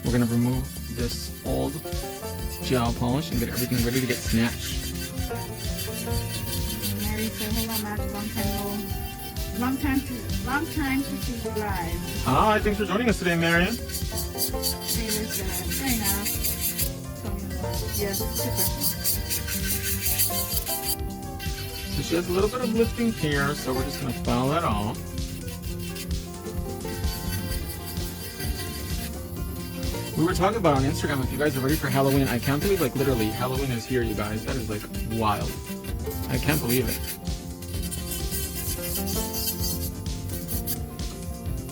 We're gonna remove this old gel polish and get everything ready to get snatched. Mary said, "Hello, Matt. Long time to see you live." Hi, thanks for joining us today, Marion. Hey, listen, right now. Yes, super. So she has a little bit of lifting here, so we're just gonna file that off. We were talking about on Instagram, if you guys are ready for Halloween. I can't believe, like, literally, Halloween is here, you guys. That is, like, wild. I can't believe it.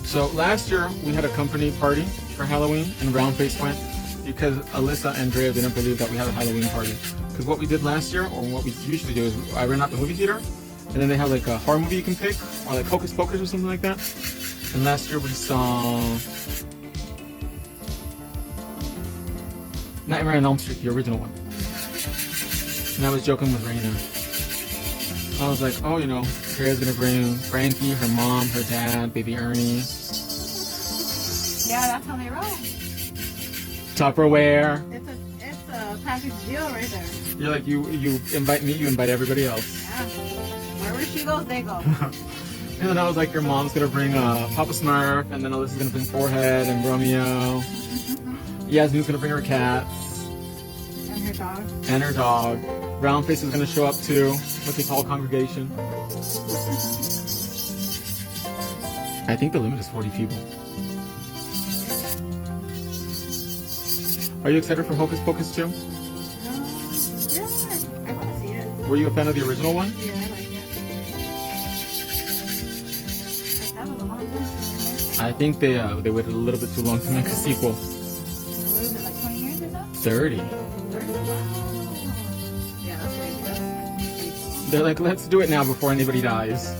So last year, we had a company party for Halloween, and Roundface went because Alyssa and Andrea didn't believe that we had a Halloween party. Because what we did last year, or what we usually do, is I ran out the movie theater, and then they have, like, a horror movie you can pick, or, like, Hocus Pocus or something like that. And last year we saw Nightmare on Elm Street, the original one. And I was joking with Raina. I was like, oh, you know, Andrea's gonna bring Frankie, her mom, her dad, baby Ernie. Yeah, that's how they roll. Tupperware. It's a package deal right there. You're like, you invite me, you invite everybody else. Yeah. Wherever she goes, they go. And then I was like, your mom's gonna bring Papa Smurf, and then Alyssa's gonna bring Forehead and Romeo. Yasmin's gonna bring her cats. And her dog. And her dog. Roundface is gonna show up too, with his whole congregation. I think the limit is 40 people. Are you excited for Hocus Pocus too? Yeah, I want to see it. Were you a fan of the original one? Yeah, I like it. That was a long time. I think they waited a little bit too long to make a sequel. What is it, like 20 years or so? 30. 30? Yeah, that's crazy. They're like, let's do it now before anybody dies.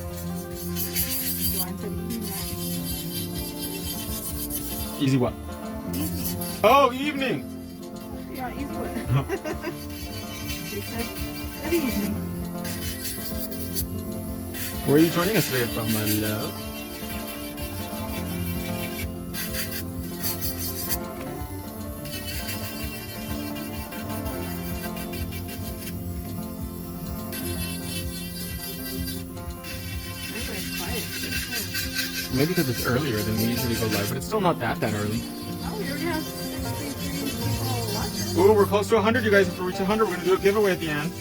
Easy what? Easy. Oh, evening! Yeah, easy one. She said, good evening. Where are you joining us today from, my love? Everybody's quiet. Maybe because it's earlier than we usually go live, but it's still not that early. Oh, we already have 63 people watching. Ooh, we're close to 100, you guys. If we reach 100, we're going to do a giveaway at the end.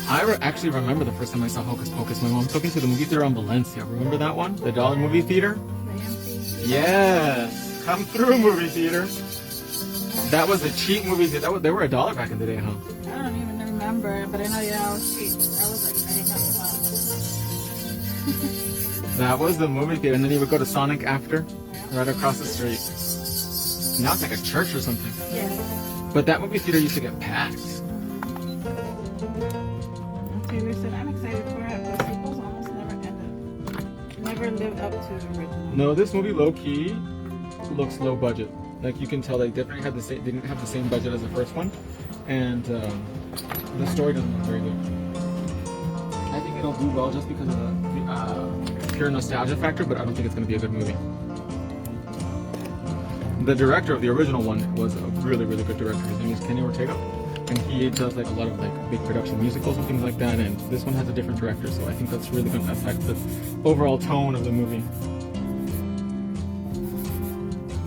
I actually remember the first time I saw Hocus Pocus. My mom took me to the movie theater on Valencia. Remember that one? The dollar movie theater? The MC. Yes! Come through, movie theater. That was a cheap movie theater. They were $1 back in the day, huh? I don't even remember, but I know, yeah, I was cheap. I was like paying up a lot. That was the movie theater. And then you would go to Sonic after, right across the street. Now it's like a church or something. Yeah. But that movie theater used to get packed. Okay, listen, I'm excited for it, but sequels almost never ended. Never lived up to the original. No, this movie low-key looks low budget. Like, you can tell they definitely had they didn't have the same budget as the first one. And the story doesn't look very good. I think it'll do well just because of the pure nostalgia factor, but I don't think it's going to be a good movie. The director of the original one was a really, really good director. His name is Kenny Ortega, and he does like a lot of like big production musicals and things like that. And this one has a different director, so I think that's really going to affect the overall tone of the movie.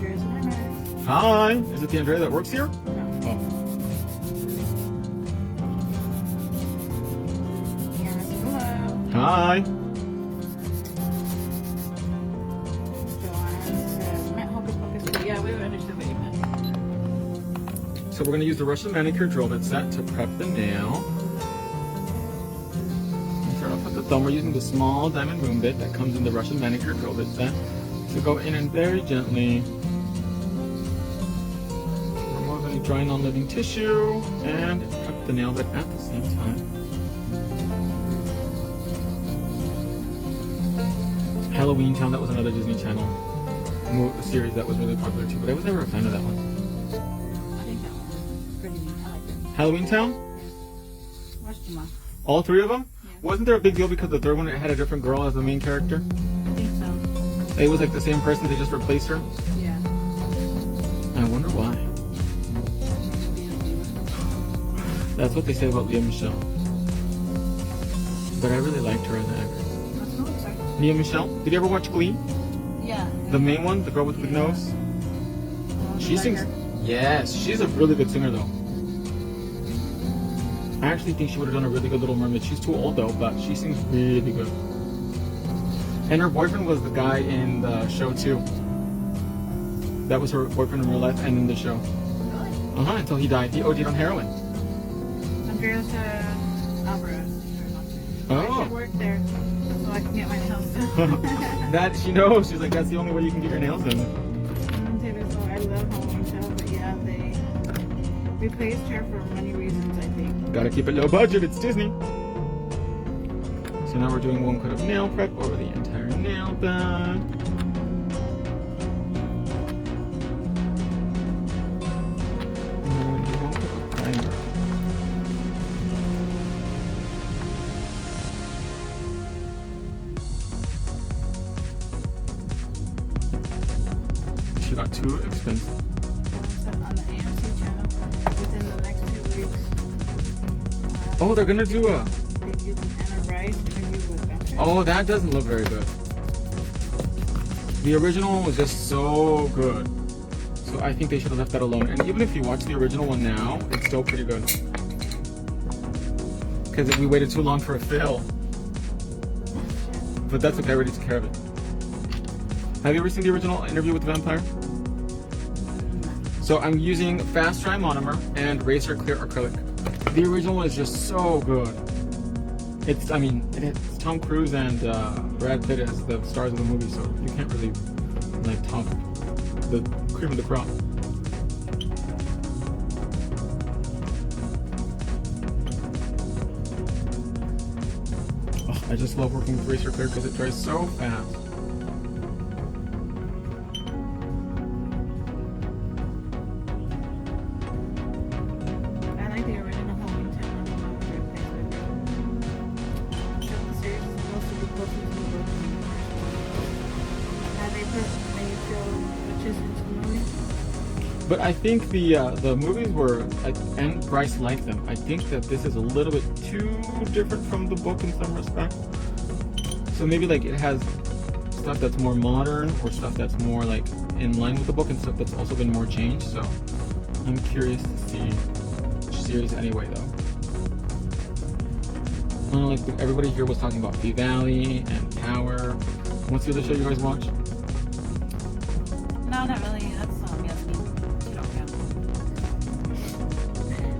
Here's my name. Hi, is it the Andrea that works here? No. Oh, Yes, hello. hi. Joanne says, Matt Hocus Pocus 2. Yeah, we understood what you meant. So we're going to use the Russian manicure drill bit set to prep the nail. Start off with the thumb. We're using the small diamond boom bit that comes in the Russian manicure drill bit set to go in and very gently remove any dry non-living tissue and prep the nail bit at the same time. Halloween Town, that was another Disney Channel series that was really popular too, but I was never a fan of that one. I think that one's pretty neat. I like it. Halloween Town? Watch them all. All three of them? Yeah. Wasn't there a big deal because the third one it had a different girl as the main character? I think so. It was like the same person, they just replaced her. Yeah. I wonder why. That's what they say about Leah Michelle. But I really liked her as an actress. Leah Michelle? Did you ever watch Glee? Yeah. The main one, the girl with the big nose? She sings. Yes, she's a really good singer though. I actually think she would have done a really good Little Mermaid. She's too old though, but she sings really good. And her boyfriend was the guy in the show too. That was her boyfriend in real life and in the show. Really? Until he died. He OD'd on heroin. Andreas Alvarez. I Oh. should work there so I can get my nails done. That she knows. She's like, that's the only way you can get your nails done. So I love Halloween Town, but yeah, they replaced her for many reasons, I think. Gotta keep it low budget. It's Disney. So now we're doing one coat of nail prep over the entire nail bed. And then we're gonna do one coat of primer. She got too expensive. So on the AMC channel, within the next 2 weeks, Oh, they're gonna do a. they did an Anna Rice interview with Vampire. Oh, that doesn't look very good. The original one was just so good. So I think they should have left that alone. And even if you watch the original one now, it's still pretty good. Because we waited too long for a fill. But that's okay, I already took care of it. Have you ever seen the original Interview with the Vampire? So I'm using Fast Dry Monomer and Razor Clear Acrylic. The original one is just so good. It's Tom Cruise and Brad Pitt as the stars of the movie, so you can't really like top the cream of the crop. Oh, I just love working with Razor Clear because it dries so fast. I like the original Halloween Town. I don't know what they're replaced with. So the series is supposed to be closer to the book. Have they put any fill witches into the movie? But I think the movies were, and Bryce liked them. I think that this is a little bit too different from the book in some respect. So maybe like it has stuff that's more modern or stuff that's more like in line with the book and stuff that's also been more changed. So I'm curious to see which series anyway though. I don't know, like everybody here was talking about P-Valley and Tower. What's the other show you guys watch? No, not really. That's Yasmin. You don't count.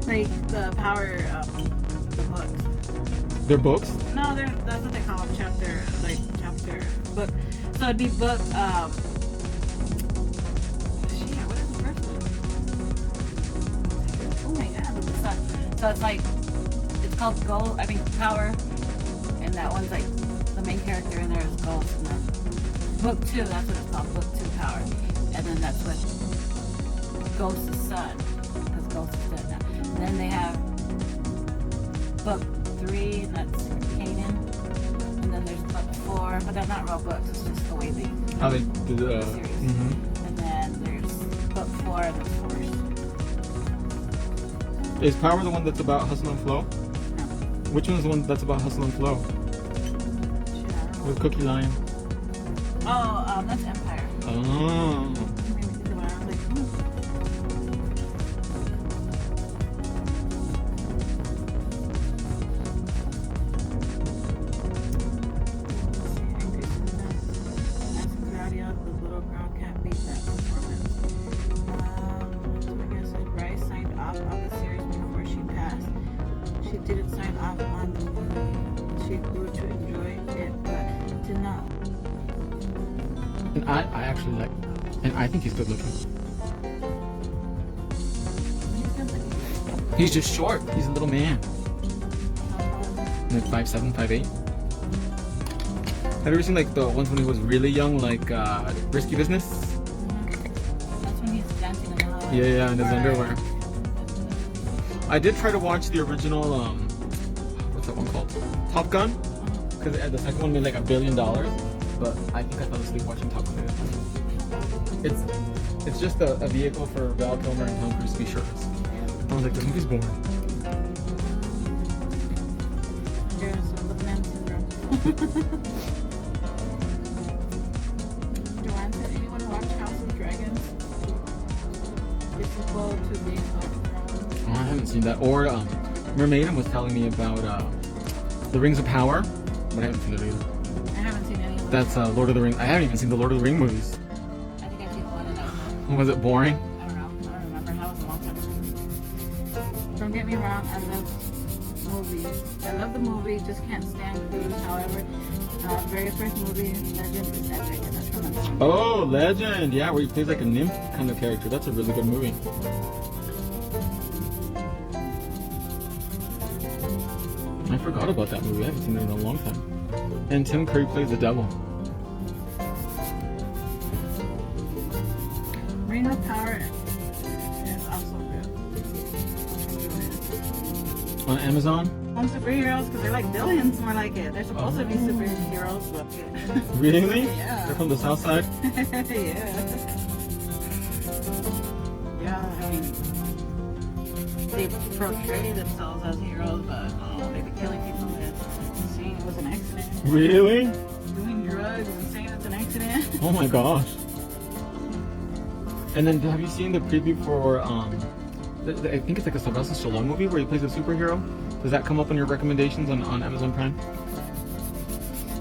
Like the Power, the books. Their books? No, that's what they call them, chapter book. So it'd be book, what is the first one? Oh my god, look this up. So it's like, it's called Power, and that one's like, the main character in there is Ghost, and then book 2, that's what it's called, book 2 Power. And then that's what Ghost's son, because Ghost is dead now. And then they have book 3, and that's Kanan. And then there's book 4, but they're not real books, it's just the way they How they do the series. mhm. And then there's book 4 and there's Force. Is Power the one that's about Hustle and Flow? No. Which one is the one that's about Hustle and Flow? Shit, I don't know. With Cookie Lion. Oh, that's Empire. Oh. Maybe think about it. I was like, the little girl can't beat that performance. So I guess Bryce signed off on the series before she passed. She didn't sign off on the movie. She grew to enjoy it, but to not. And I actually like, and I think he's good looking. He's just short. He's a little man. Like 5'7", 5'8". Have you ever seen like the ones when he was really young, like Risky Business? That's when he's dancing in the hallway. Yeah, in his underwear. I did try to watch the original, what's that one called? Top Gun? Because the second one made like $1 billion. but I think I fell asleep watching Top Gun. It's just a vehicle for Val Kilmer and Tom Cruise to be shirtless. I was like, this movie's boring. There's the man syndrome. Joanne said, anyone watch House of Dragons? The sequel to Game of Thrones. Oh, I haven't seen that. Or Mermaiden was telling me about the Rings of Power, but I haven't seen it either. I haven't seen any of them. That's Lord of the Rings. I haven't even seen the Lord of the Rings movies. I think I've seen one of them. Was it boring? I don't know. I don't remember. That was a long time ago. Don't get me wrong. I love movies. I love the movie. Just can't stand Cruise. However, very first movie, Legend, is epic. And that's from them. Oh, Legend. Yeah, where he plays like a nymph kind of character. That's a really good movie. I forgot about that movie. I haven't seen it in a long time. And Tim Curry plays the devil. Ring of Power is also good. On Amazon? On superheroes, because they're like villains, more like it. They're supposed to be superheroes, but Really? Yeah. They're from the South Side? Yeah, I mean, they portray themselves as heroes, but they be killing people and saying it was an accident. Really? Doing drugs and saying it's an accident. Oh my gosh. And then have you seen the preview for I think it's like a Sylvester Stallone movie where he plays a superhero? Does that come up on your recommendations on Amazon Prime?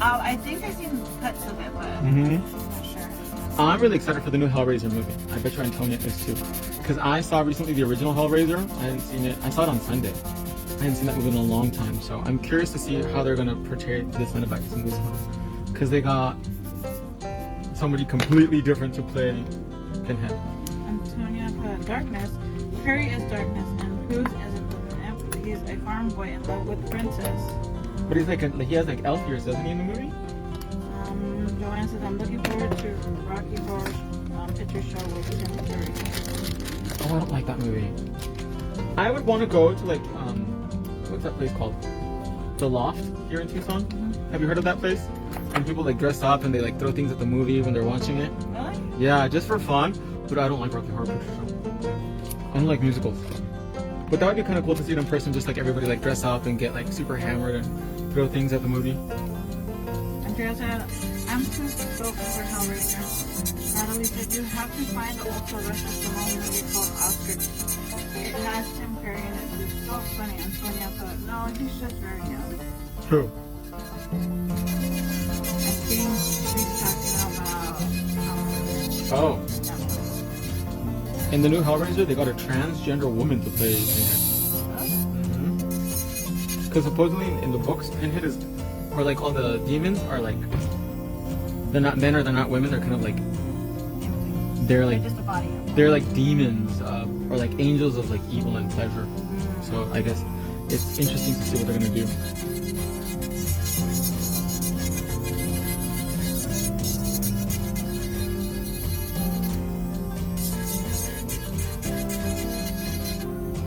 I think I've seen cuts of it, but Mm-hmm. I'm not sure. I'm really excited for the new Hellraiser movie. I bet you Antonia is too. Because I saw recently the original Hellraiser. I hadn't seen it. I saw it on Sunday. I hadn't seen that movie in a long time. So I'm curious to see how they're going to portray the Cenobites in this one. Because they got somebody completely different to play Pinhead. Antonia put darkness. Perry is darkness, and Cruz is he's a farm boy in love with princess. But he's like, he has like elf ears, doesn't he, in the movie? Joanne says, I'm looking forward to Rocky Horror Picture Show with Tim Curry. Oh, I don't like that movie. I would want to go to like, what's that place called? The Loft here in Tucson. Mm-hmm. Have you heard of that place? And people like dress up and they like throw things at the movie when they're watching it. Really? Yeah, just for fun. But I don't like Rocky Horror Picture Show. I don't like musicals. But that would be kind of cool to see it in person, just like everybody like dress up and get like super hammered and throw things at the movie. Andrea said, I'm too stoked for Hellraiser. Natalie said, you have to find the old Sylvester Stallone movie called Oscar. It has Tim Curry in it. It's so funny. Antonia put, no, he's just very young. Who? I think she's talking about Oh. that one. In the new Hellraiser, they got a transgender woman to play Pinhead. Because supposedly in the books, Pinhead is, or like all the demons are like, they're not men or they're not women. They're kind of like, they're like, Just a body. they're like demons or like angels of like evil and pleasure. So I guess it's interesting to see what they're gonna do.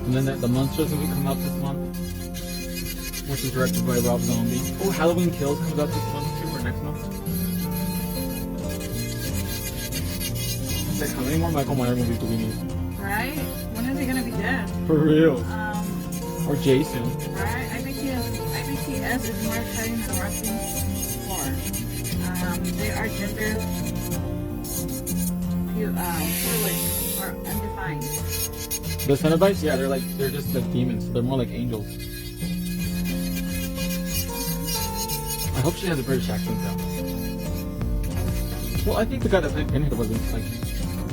And then the Monsters movie come out this month, which is directed by Rob Zombie. Oh, Halloween Kills comes out this month too, or next month. It's like, how many more Michael Myers movies do we need? Right? When is he gonna be dead? For real. Or Jason. Right? IBTS is more exciting than Rocky Horror. They are gender fluid or undefined. The Cenobites, yeah, they're just like demons. They're more like angels. I hope she has a British accent though. Well, I think the guy that played Pinhead wasn't like,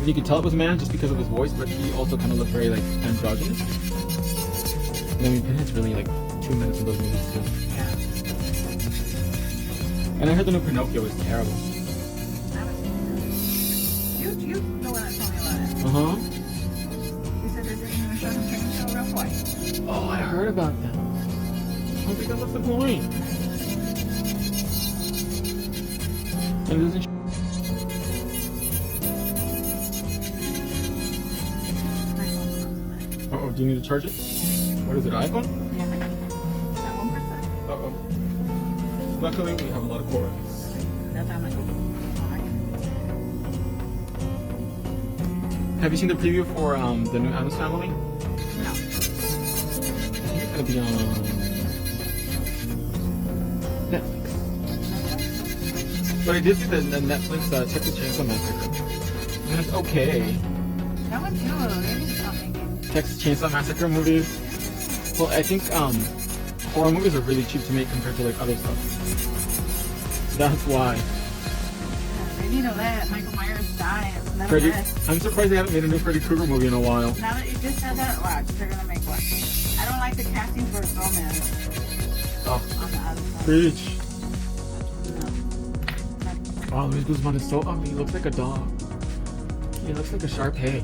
you could tell it was a man just because of his voice, but he also kind of looked very like androgynous. And I mean, Pinhead's really like 2 minutes in those movies too. Yeah. And I heard the new Pinocchio was terrible. You know what I'm talking about it. Uh-huh. You said they're doing a show and training show real quick. Oh, I heard about that. I don't think that's the point. And it doesn't. Uh-oh, do you need to charge it? What is it, iPhone? Yeah. Is that 1%? Uh-oh. Luckily, we have a lot of cords. No. that time, like, oh, I can. Have you seen the preview for the new Addams Family? No. I think it's gonna be on Netflix. But I did see the Netflix Texas Chainsaw Massacre. And it's okay. That one too. They need to stop making. Texas Chainsaw Massacre movies. Well, I think horror movies are really cheap to make compared to like other stuff. That's why. Yeah, they need to let Michael Myers die and let him Freddy, rest. I'm surprised they haven't made a new Freddy Krueger movie in a while. Now that you just said that, watch, they're gonna make one. I don't like the casting for Gomez Oh, on the other side. preach. No. Wow, Luis Guzman is so ugly. He looks like a dog. He looks like a Shar-Pei.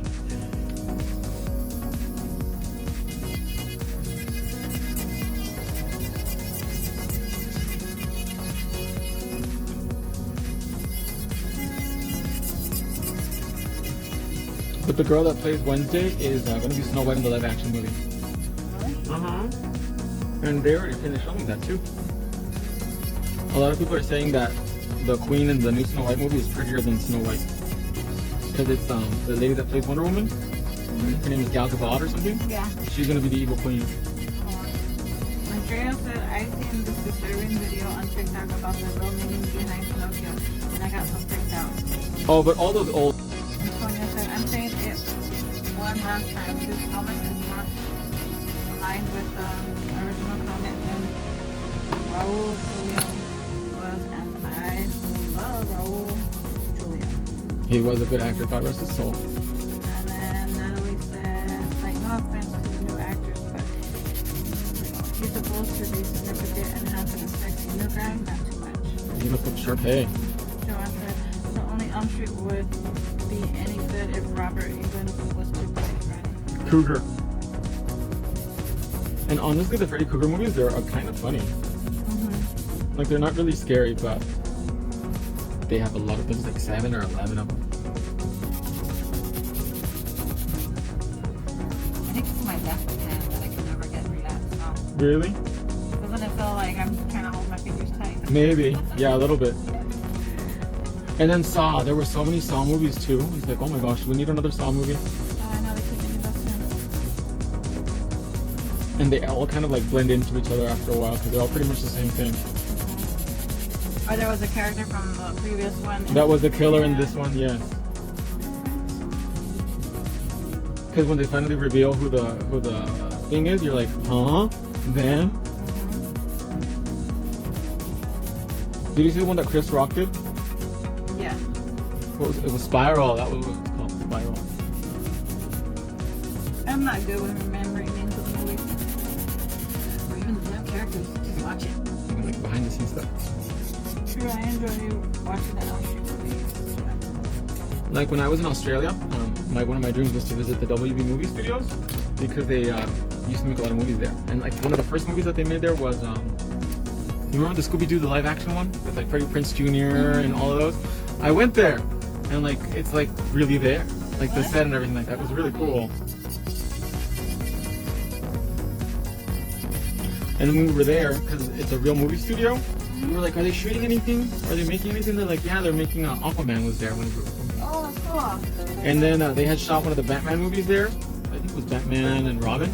But the girl that plays Wednesday is going to be Snow White in the live action movie. Really? And they already finished filming that too. A lot of people are saying that the Queen in the new Snow White movie is prettier than Snow White. Because it's the lady that plays Wonder Woman. Her name is Gal Gadot or something. Yeah. She's going to be the evil queen. Andrea said, I seen this disturbing video on TikTok about the real meaning behind Pinocchio, and I got so freaked out. Oh, but all those old... And Sonia said, I'm saying it one last time. This comment is not aligned with the original comment, and Raul Julia was, and I love Raul Julia. He was a good actor, God rest his soul. And then Natalie said, like, no offense to the new actors, but he's supposed to be significant and handsome and sexy. New guy, not too much. He looks like Sharpay. Joanne said, the only Elm Street would be any good if Robert even was to play Freddy. Krueger. And honestly, the Freddy Krueger movies, they're kind of funny. Mm-hmm. Like, they're not really scary, but they have a lot of things, like 7 or 11 of them. I think it's my left hand that I can never get relaxed on. Really? Doesn't it feel like I'm trying to hold my fingers tight? Maybe. Yeah, a little bit. And then Saw. There were so many Saw movies too. It's like, oh my gosh, we need another Saw movie. Oh, I know they keep making those soon. And they all kind of like blend into each other after a while because they're all pretty much the same thing. Or there was a character from the previous one. That was the killer in this one, yes. Because when they finally reveal who the thing is, you're like, huh? Them? Did you see the one that Chris Rock did? Yeah. What was it? It was Spiral. That was what it was called, Spiral. I'm not good with remembering names of the movies. Or even the damn characters. Just watch it. And, like behind the scenes stuff. Sure, I enjoy watching the Elm Street movies. Like when I was in Australia, one of my dreams was to visit the WB movie studios because they used to make a lot of movies there. And like one of the first movies that they made there was, you remember the Scooby-Doo, the live action one with like Freddie Prinze Jr. and all of those? I went there, and like it's like really there, like the set and everything like that. It was really cool. And when we were there, because it's a real movie studio, we were like, are they shooting anything? Are they making anything? They're like, yeah, they're making Aquaman was there when we were filming. Oh, that's cool. And then they had shot one of the Batman movies there. I think it was Batman and Robin.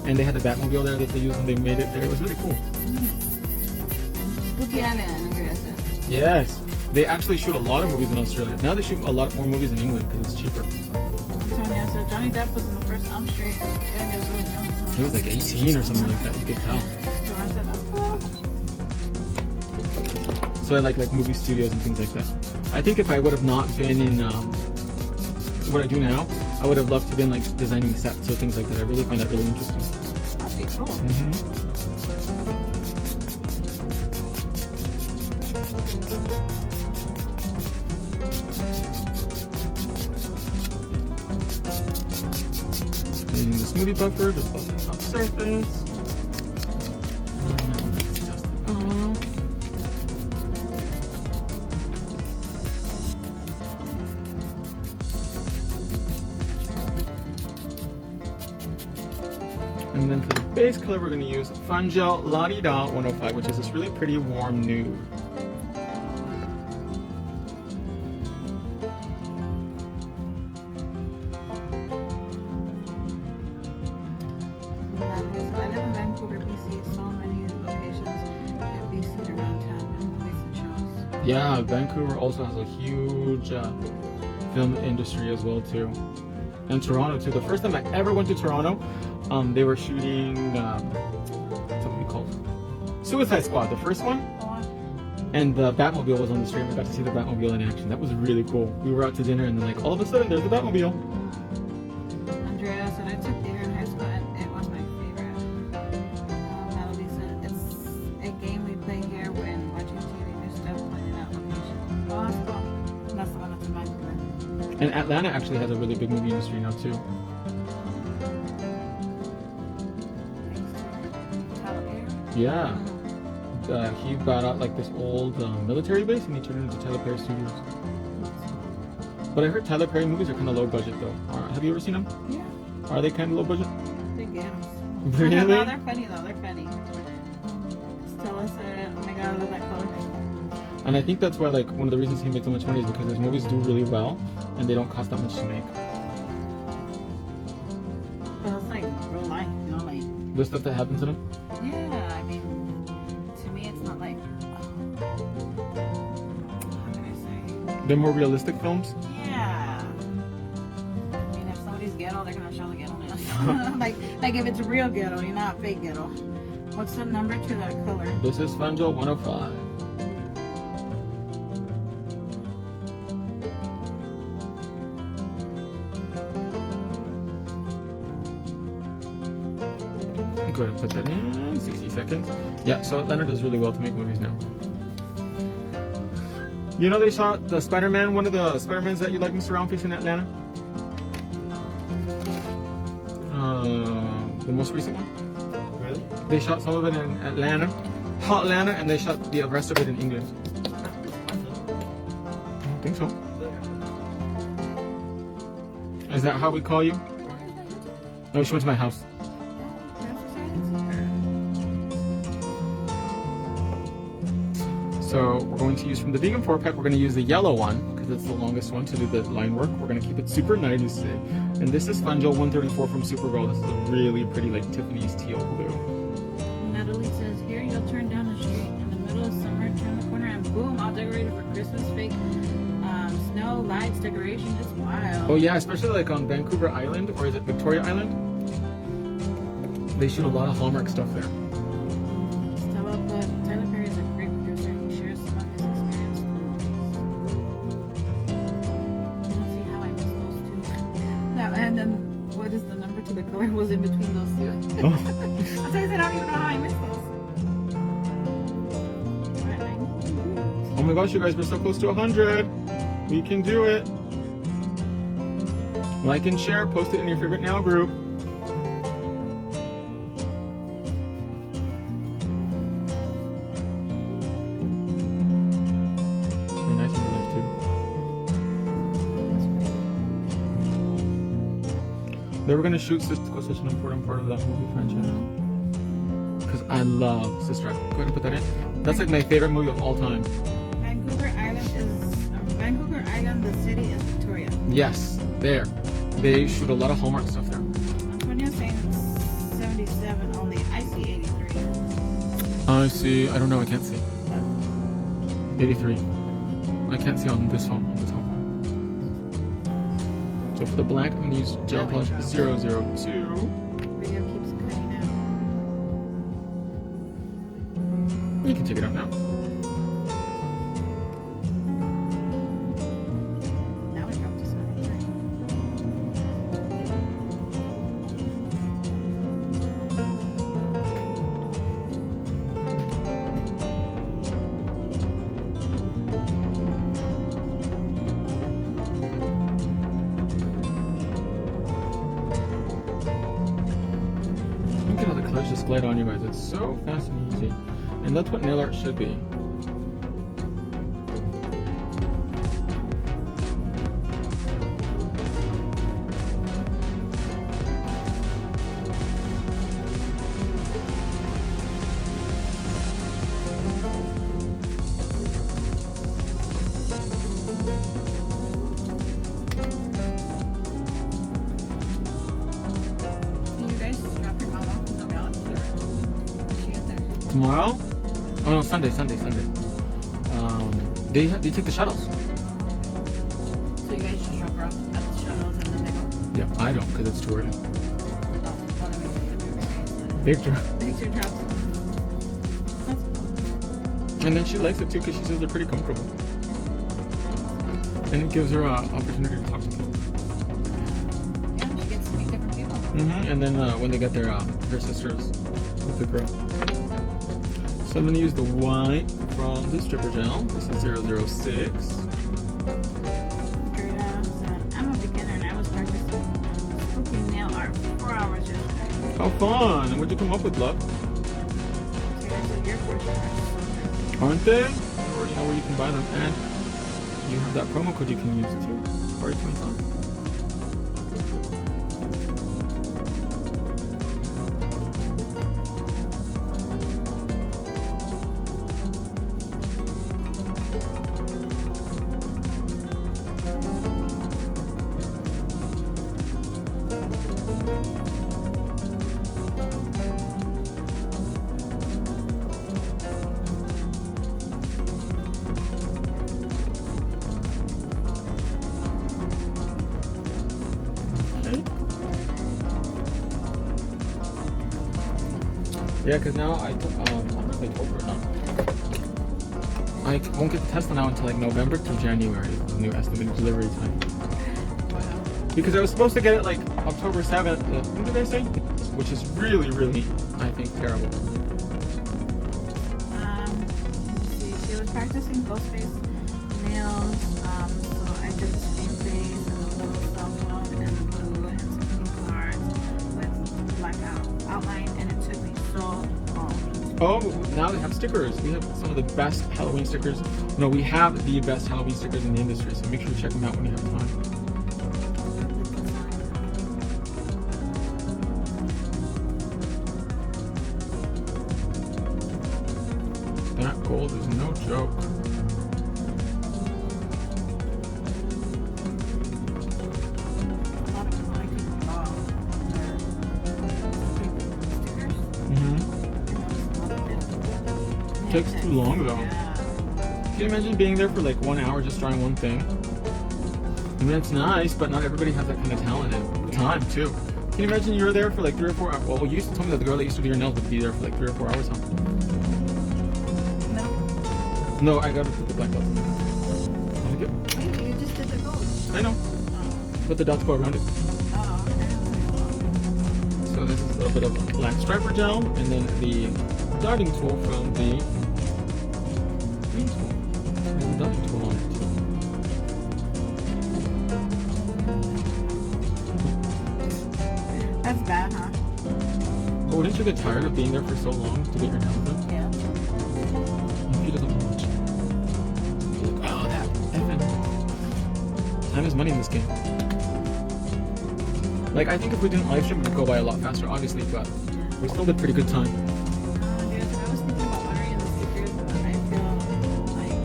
And they had the Batmobile there that they used when they made it there. It was really cool. Spooky Island, Andrea said. Yes. They actually shoot a lot of movies in Australia. Now they shoot a lot more movies in England because it's cheaper. Sonia said Johnny Depp was in the first Elm Street. And it was really young. He was like 18 or something like that. You could tell. Joanne said, oh, cool. So I like movie studios and things like that. I think if I would have not been in what I do now, I would have loved to have been like designing sets or things like that. I really find that really interesting. That'd be cool. Using the smoothie buffer, just buff the top surface. And then for the base color, we're going to use Fun Gel La Di Da 105, which is this really pretty warm nude. Yeah, Vancouver also has a huge film industry as well too, and Toronto too. The first time I ever went to Toronto, they were shooting what's it called? Suicide Squad, the first one, and the Batmobile was on the street. We got to see the Batmobile in action. That was really cool. We were out to dinner, and then like all of a sudden, there's the Batmobile. Andrea said I took theater in high school and it was my favorite. Natalie said it's a game we play here when watching TV. There's stuff pointing out locations. Oh, that's cool. That's the one that's in Vancouver. And Atlanta actually has a really big movie industry now too. Yeah. He bought out like this old military base and he turned it into Tyler Perry Studios. But I heard Tyler Perry movies are kind of low budget though. Have you ever seen them? Yeah. Are they kind of low budget? They get them. Really? No, they're funny though. They're funny. Stella said, oh my god, I love that color. And I think that's why like one of the reasons he made so much money is because his movies do really well and they don't cost that much to make. But it's like real life, you know, like. The stuff that happens in them? Yeah, I mean, to me it's not like, how can I say? They're more realistic films? Yeah. I mean, if somebody's ghetto, they're gonna show the ghetto. like if it's real ghetto, you're not fake ghetto. What's the number to that color? This is Fanjo 105. Go ahead and put that in 60 seconds. Yeah, so Atlanta does really well to make movies now. You know they shot the Spider-Man, one of the Spider-Mans that you like, Mr. Roundface, in Atlanta? The most recent one? Really? They shot some of it in Atlanta, Hotlanta, and they shot the rest of it in England. I don't think so. Is that how we call you? No, she went to my house. So we're going to use from the vegan 4-pack, we're going to use the yellow one because it's the longest one to do the line work. We're going to keep it super nice today. And this is Funjo 134 from Supergirl. This is a really pretty like Tiffany's teal blue. Natalie says, here you'll turn down the street in the middle of summer, turn the corner, and boom, all decorated for Christmas. Fake snow, lights, decoration. It's wild. Oh yeah, especially like on Vancouver Island, or is it Victoria Island? They shoot a lot of Hallmark stuff there. Stella put, Tyler Perry is a great producer. He shares some of his experience. I don't see how I missed those two. Now, and then what is the number to the color was in between those two? Oh. I said, I don't even know how I missed those. Oh my gosh, you guys, we're so close to 100. We can do it. Like and share, post it in your favorite now group. They're nice in real life too. They were gonna shoot Sister Act such an important part of that movie franchise. Because I love Sister Act. Go ahead and put that in. That's like my favorite movie of all time. Vancouver Island, the city is Victoria. Yes, there. They shoot a lot of Hallmark stuff there. Antonio's saying it's 77 only. I see 83. I see. I don't know. I can't see. 83. I can't see on this phone. So for the black, I'm going to use gel polish 002. Video keeps cutting out. You can take it out now. Now we dropped to 73. Look at how the colors just glide on you guys. It's so fast and easy. And that's what nail art should be. Can you guys drop your mom off in the reality or is she out there? Tomorrow? Oh no, Sunday. They take the shuttles. So you guys just drop her off at the shuttles and then they go. Yeah, I don't because it's too early. Oh, well, I mean, Victor. Victor drops. That's cool. And then she likes it too because she says they're pretty comfortable. And it gives her an opportunity to talk to people. Yeah, she gets to meet different people. And then when they get their sisters with the girl. So I'm going to use the white from the stripper gel. This is 006. I'm a beginner and I was practicing spooky nail art for 4 hours yesterday. How fun! And what'd you come up with, love? Seriously, your portion are so good. Aren't they? You already know where you can buy them. And you have that promo code you can use too. Party 25. Yeah, because now I don't know if I told her or not. I won't get the Tesla now until like November to January, the new estimated delivery time. Wow. Because I was supposed to get it like October 7th, when did I say? Which is really, really, I think, terrible. Let me see. She was practicing Ghostface nails. So I did the same face and a little cell phone and blue and some pink cards with black outline, and it took me so long. Oh, now they have stickers. We have some of the best Halloween stickers. No, we have the best Halloween stickers in the industry, so make sure to check them out when you have time. That gold is no joke. Takes too long though. Yeah. Can you imagine being there for like 1 hour just drawing one thing? I mean, it's nice, but not everybody has that kind of talent and time too. Can you imagine you were there for like 3 or 4 hours? Well, you used to tell me that the girl that used to do your nails would be there for like 3 or 4 hours, huh? No. No, I gotta put the black dots. Wait, you just did the gold. I know, but the dots go around it. Oh, okay. So this is a little bit of black striper gel, and then the dotting tool from the green tool. There's a dotting tool on it too. That's bad, huh? But wouldn't you get tired of being there for so long to get your nails done? Yeah. If you doesn't watch. You're like, oh, that effing. Time is money in this game. Like, I think if we didn't live stream, it would go by a lot faster, obviously, but we still did pretty good time. Dude, I was thinking about ordering the stickers, but I feel like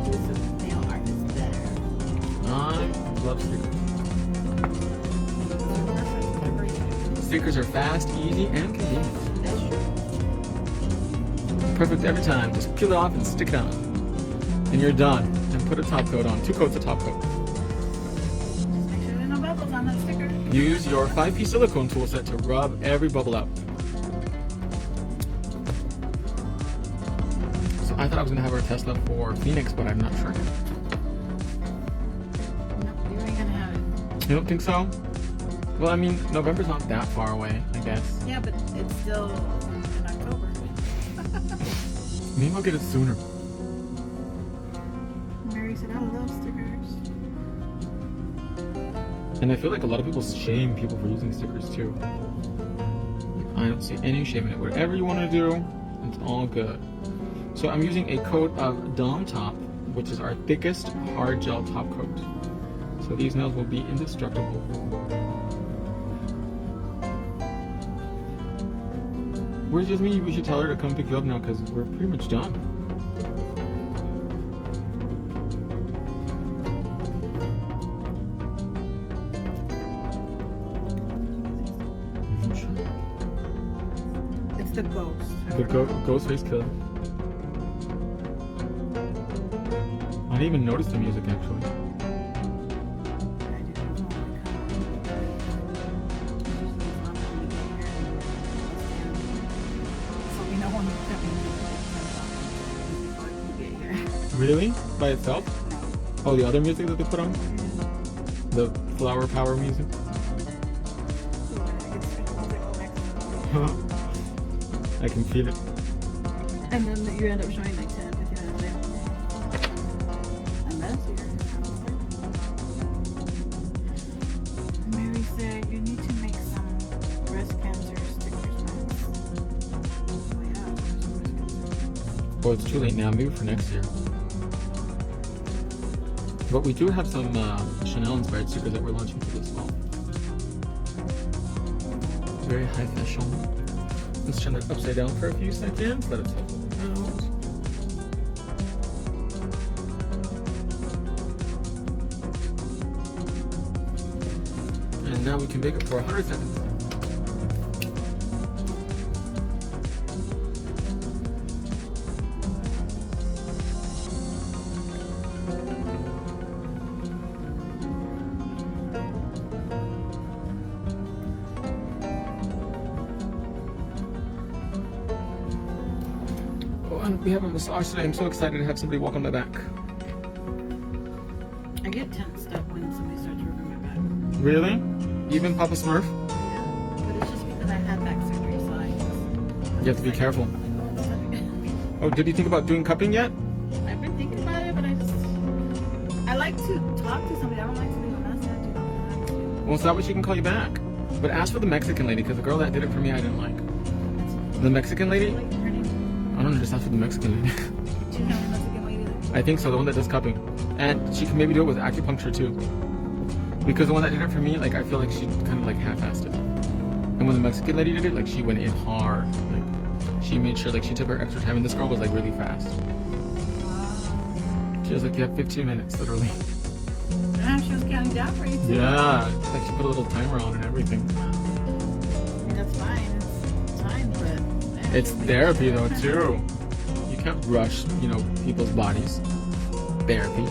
exclusive nail art is better. I love stickers. Perfect. Stickers are fast, easy, and convenient. That's true. Perfect every time. Just peel it off and stick it on. And you're done. And put a top coat on. 2 coats of top coat. Just make sure there are no bubbles on that sticker. Use your 5-piece silicone tool set to rub every bubble out. So I thought I was going to have our Tesla for Phoenix, but I'm not sure. Nope, you ain't gonna have it. You don't think so? Well, I mean, November's not that far away, I guess. Yeah, but it's still in October. Maybe I'll get it sooner. Mary said, I love stickers. And I feel like a lot of people shame people for using stickers too. I don't see any shame in it. Whatever you want to do, it's all good. So I'm using a coat of Dom Top, which is our thickest hard gel top coat. So these nails will be indestructible. Where's Jasmine? We should tell her to come pick you up now because we're pretty much done. It's the ghost. The ghost face killer. I didn't even notice the music actually. Really? By itself? Oh, the other music that they put on? The flower power music? I can feel it. And then you end up showing like 10, 15 minutes later. And that's your Mary said you need to make some breast cancer stickers. Oh yeah, breast cancer. Well, it's too late now. Maybe for next year. But we do have some Chanel inspired stickers that we're launching for this fall. Very high fashion. Let's turn it upside down for a few seconds. Let it settle out. And now we can bake it for 100 seconds. And we have a massage today. I'm so excited to have somebody walk on my back. I get tensed up when somebody starts rubbing my back. Really? Even Papa Smurf? Yeah, but it's just because I had back surgery, so You have to be careful. Oh, did you think about doing cupping yet? I've been thinking about it, but I like to talk to somebody. I don't like to leave a message. You know, Well, so that way she can call you back. But ask for the Mexican lady, because the girl that did it for me, I didn't like. The Mexican lady? like her name. I don't know, just ask for the Mexican lady. Do you know the Mexican lady? I think so, the one that does cupping. And she can maybe do it with acupuncture too. Because the one that did it for me, like I feel like she kind of like half-assed it. And when the Mexican lady did it, like she went in hard. Like she made sure like she took her extra time, and this girl was like really fast. She was like, you have 15 minutes, literally. Yeah, she was counting down for you too. Yeah, like she put a little timer on and everything. I mean, that's fine. It's time, but man, It's therapy though too. You can't rush, you know, people's bodies. Therapy.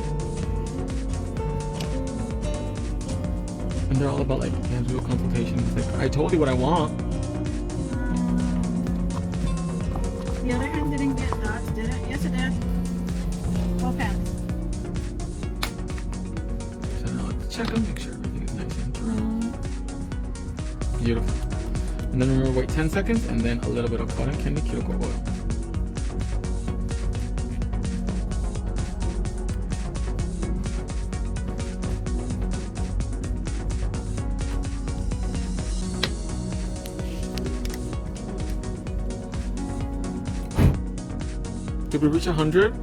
And they're all about like, you have to do a consultation. It's like, I told you what I want. The other hand didn't get dots, did it? Yes, it did. Both hands. So now let's check them, make sure everything is nice and dry. Beautiful. And then remember, wait 10 seconds and then a little bit of cotton candy cuticle oil. Did we reach 100?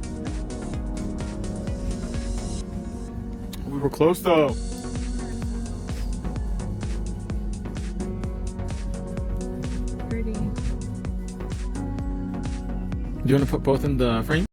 We were close though. Pretty. Do you want to put both in the frame?